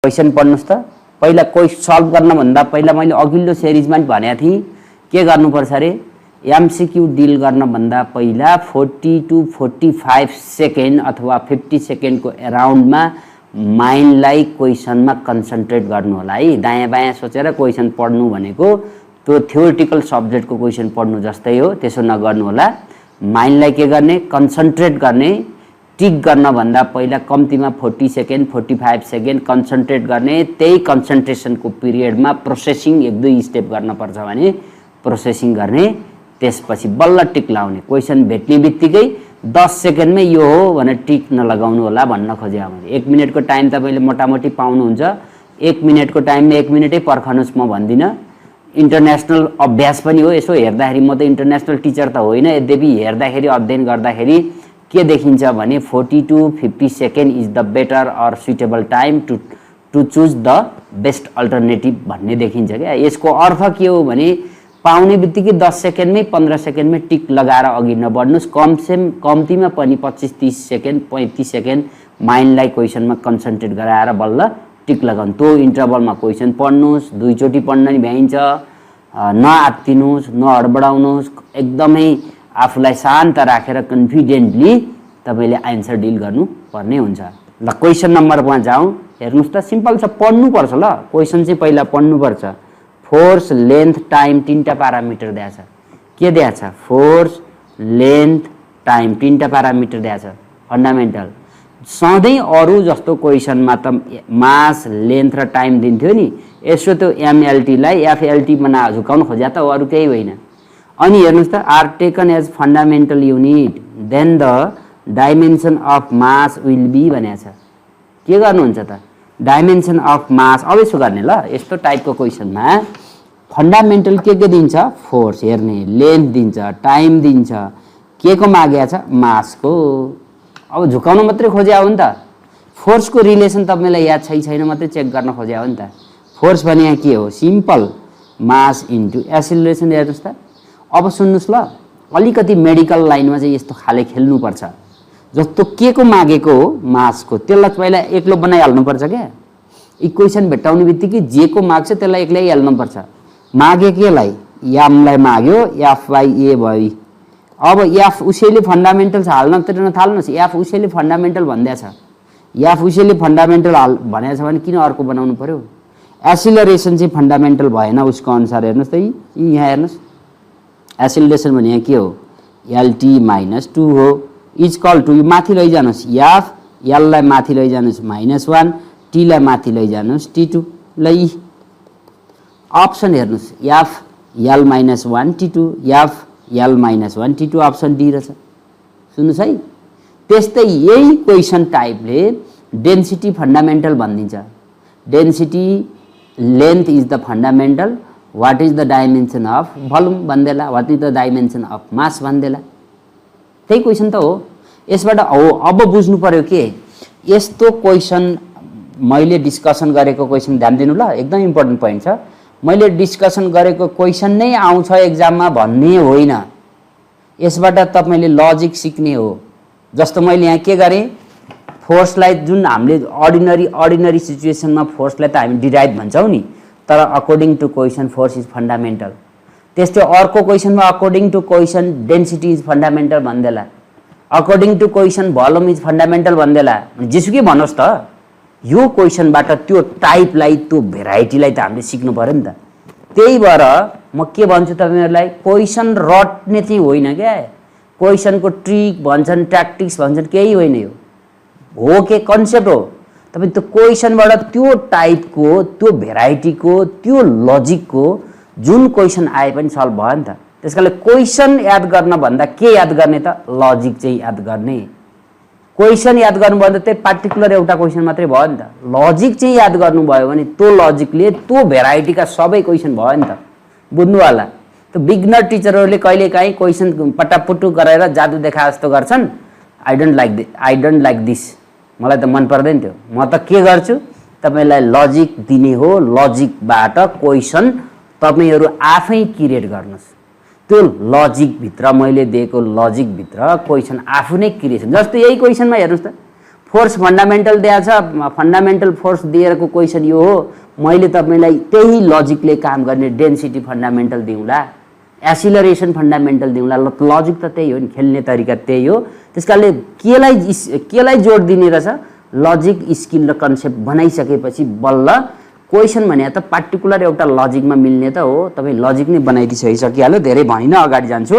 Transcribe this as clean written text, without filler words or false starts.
Question पढ्नुस् त। पहिला question solve गर्न भन्दा पहिला मैले अघिल्लो सिरिजमा पनि भनेको थिएँ के गर्नुपर्छ रे, एमसीक्यू डिल गर्न भन्दा पहिला 40 to 45 सेकेन्ड अथवा 50 सेकेन्डको अराउन्डमा माइन्डलाई क्वेशनमा कन्सन्ट्रेट गर्नु होला है। दायाँ बायाँ सोचेर क्वेशन पढ्नु भनेको त्यो थ्योरिटिकल सब्जेक्टको क्वेशन पढ्नु जस्तै हो, त्यसो नगर्नु होला। माइन्डलाई के गर्ने, कन्सन्ट्रेट गर्ने। टिक गर्न भन्दा पहिला कम्तीमा 40 सेकेन्ड 45 सेकेन्ड कन्सन्ट्रेट गर्ने। त्यही कन्सन्ट्रेसनको पिरियडमा प्रोसेसिङ 1-2 स्टेप गर्नुपर्छ भने प्रोसेसिङ गर्ने, त्यसपछि बल्ल टिक लाउने। क्वेशन भेट्ने बित्तिकै 10 सेकेन्डमै यो हो भनेर टिक नलगाउनु होला भन्न खोजे मैले। 1 मिनेटको टाइम तपाईँले मोटामोटी पाउनुहुन्छ। 1 मिनेटको टाइममा 1 मिनेटै पर्खनुस् म भन्दिनँ। इन्टरनेसनल अभ्यास पनि हो। यसो हेर्दाखेरि म त इन्टरनेसनल टिचर त होइन, यद्यपि हेर्दाखेरि अध्ययन गर्दाखेरि के देखिन्छ भने 40 to 50 second is the better or suitable time to choose the best alternative भन्ने देखिन्छ क्या। यसको अर्थ के हो भने पाउने बित्तिकै 10 सेकेन्डमै 15 सेकेन्डमै टिक लगाएर अघि नबढ्नुस्। कम्तीमा पनि 25-30 सेकेन्ड 35 सेकेन्ड माइन्डलाई क्वेशनमा कन्सन्ट्रेट गराएर बल्ल टिक लगाउनु। त्यो इन्टरभलमा क्वेशन पढ्नुस्, 2 चोटि पढ्न नि भ्याइन्छ। नआत्तिनुस्, नहडबडाउनुस्, एकदमै आफूलाई शान्त राखेर कन्फिडेन्टली तपाईले आन्सर डिल गर्नु पर्ने हुन्छ। ल क्वेशन नम्बर 1 जाउँ। हेर्नुस् त, सिम्पल छ, पढ्नु पर्छ। ल क्वेशन चाहिँ पहिला पढ्नु पर्छ। फोर्स, लेन्थ, टाइम तीनटा प्यारामिटर दिएको छ। के दिएको छ? फोर्स, लेन्थ, टाइम तीनटा प्यारामिटर दिएको छ। फन्डामेन्टल सधैँ अरू जस्तो क्वेशनमा त मास, लेन्थ र टाइम दिन्थ्यो नि, यसो त्यो एमएलटीलाई एफएलटीमा झुकाउन खोज्या त अरू केही होइन। अनि हेर्नुस् त, are taken as fundamental unit then the dimension of mass will be भनेको छ। के गर्नुहुन्छ त? Dimension of mass. अब यसो गर्ने ल, यस्तो टाइपको क्वेशनमा फन्डामेन्टल के दिन्छ? फोर्स हेर्ने, लेन्थ दिन्छ, टाइम दिन्छ, के को मागेको छ? मासको। अब झुकाउन मात्रै खोज्या हो नि त। फोर्सको रिलेसन तपाईँलाई याद छैन मात्रै चेक गर्न खोज्या हो नि त। फोर्स भने के हो? Simple mass into acceleration. हेर्नुहोस् त, अब सुन्नुहोस् ल, अलिकति मेडिकल लाइनमा चाहिँ यस्तो खाले खेल्नुपर्छ। जस्तो के को मागेको हो? मासको, त्यसलाई पहिला एक्लो बनाइहाल्नुपर्छ क्या। इक्वेसन भेट्टाउने बित्तिकै जे को माग्छ त्यसलाई एक्लै हाल्नुपर्छ। मागे केलाई? एमलाई माग्यो, एफ/ए भयो। अब एफ उसैले फन्डामेन्टल्स हाल्न तिर्न थाल्नुहोस्। एफ उसैले फन्डामेन्टल भन्दैछ, एफ उसैले फन्डामेन्टल भनेको छ भने किन अर्को बनाउनु पर्यो? एसिलरेसन चाहिँ फन्डामेन्टल भएन उसको अनुसार। हेर्नुहोस् त, यहाँ हेर्नुहोस्, एसिलरेसन भने के हो? एलटी माइनस 2 हो। इज कल टु, माथि लैजानुहोस् एफ, एललाई माथि लैजानुहोस् -1, टीलाई माथि लैजानुहोस् T2। ल अप्सन हेर्नुहोस्, F L -1 T2, F L -1 T2, option D रहेछ। सुन्नुहोस् है, त्यस्तै यही क्वेशन टाइपले डेन्सिटी फन्डामेन्टल भनिदिन्छ। Density, length is the fundamental, what is the dimension of volume भन्देला, what is the dimension of mass भन्देला। त्यही क्वेशन त हो। यसबाट हो अब बुझ्नु पर्यो के यस्तो क्वेशन मैले डिस्कसन गरेको क्वेशन ध्यान दिनु ल, एकदम इम्पोर्टेन्ट पोइन्ट छ। मैले डिस्कसन गरेको क्वेशन नै आउँछ एक्जाममा भन्ने होइन। यसबाट तपाईले लजिक सिक्ने हो। जस्तो मैले यहाँ के गरेँ, फोर्सलाई जुन हामीले अर्डिनरी सिचुएसनमा फोर्सलाई त हामी डिराइभ भन्छौँ नि, तर according to question force is fundamental. त्यस्तै अर्को क्वेशनमा according to question density is fundamental भन्देला, according to question volume is fundamental भन्देला। जेसुकै भन्नुहोस् त, यो क्वेशनबाट त्यो टाइपलाई, त्यो भेराइटीलाई त हामीले सिक्नु पर्यो नि त। त्यही भएर म के भन्छु तपाईहरुलाई, क्वेशन रट्ने चाहिँ होइन क्या। क्वेशनको ट्रिक भन्छन्, ट्याक्टिक्स भन्छन्, केही होइन। यो हो के कन्सेप्ट हो। तपाईं त्यो क्वेशनबाट त्यो टाइपको, त्यो भेराइटीको, त्यो लजिकको जुन क्वेशन आए पनि सल्भ भयो नि त। त्यसकारणले क्वेशन याद गर्न भन्दा के याद गर्ने त? लजिक चाहिँ याद गर्ने। क्वेशन याद गर्नुभयो भने त्यही पार्टिकुलर एउटा क्वेशन मात्रै भयो नि त। लजिक चाहिँ याद गर्नुभयो भने त्यो लजिकले त्यो भेराइटीका सबै क्वेशन भयो नि त। बुझ्नु होला। त्यो बिगनर टिचरहरूले कहिलेकाहीँ क्वेशन पटापटु गरेर जादु देखा जस्तो गर्छन्। I don't like this. मलाई त मन पर्दैन त्यो। म त के गर्छु, तपाईलाई लजिक दिने हो। लजिकबाट क्वेशन तपाईहरु आफै क्रिएट गर्नुस्। त्यो लजिक भित्र मैले दिएको लजिक भित्र क्वेशन आफू नै क्रिएसन। जस्तो यही क्वेशनमा हेर्नुस् त, फोर्स फन्डामेन्टल दिएको छ, फन्डामेन्टल फोर्स दिएको क्वेसन यो हो, मैले तपाईँलाई त्यही लजिकले काम गर्ने डेन्सिटी फन्डामेन्टल दिउँला, एसिलरेसन फन्डामेन्टल दिउँला। लजिक त त्यही हो नि, खेल्ने तरिका त्यही हो। त्यसकारणले केलाई जोड दिने रहेछ, लजिक स्किल र कन्सेप्ट बनाइसकेपछि बल्ल क्वेसन भने त पार्टिकुलर एउटा लजिकमा मिल्ने त हो। तपाईँ लजिक नै बनाइदिइसकिहाल्यो। धेरै भनिन अगाडि जान्छु।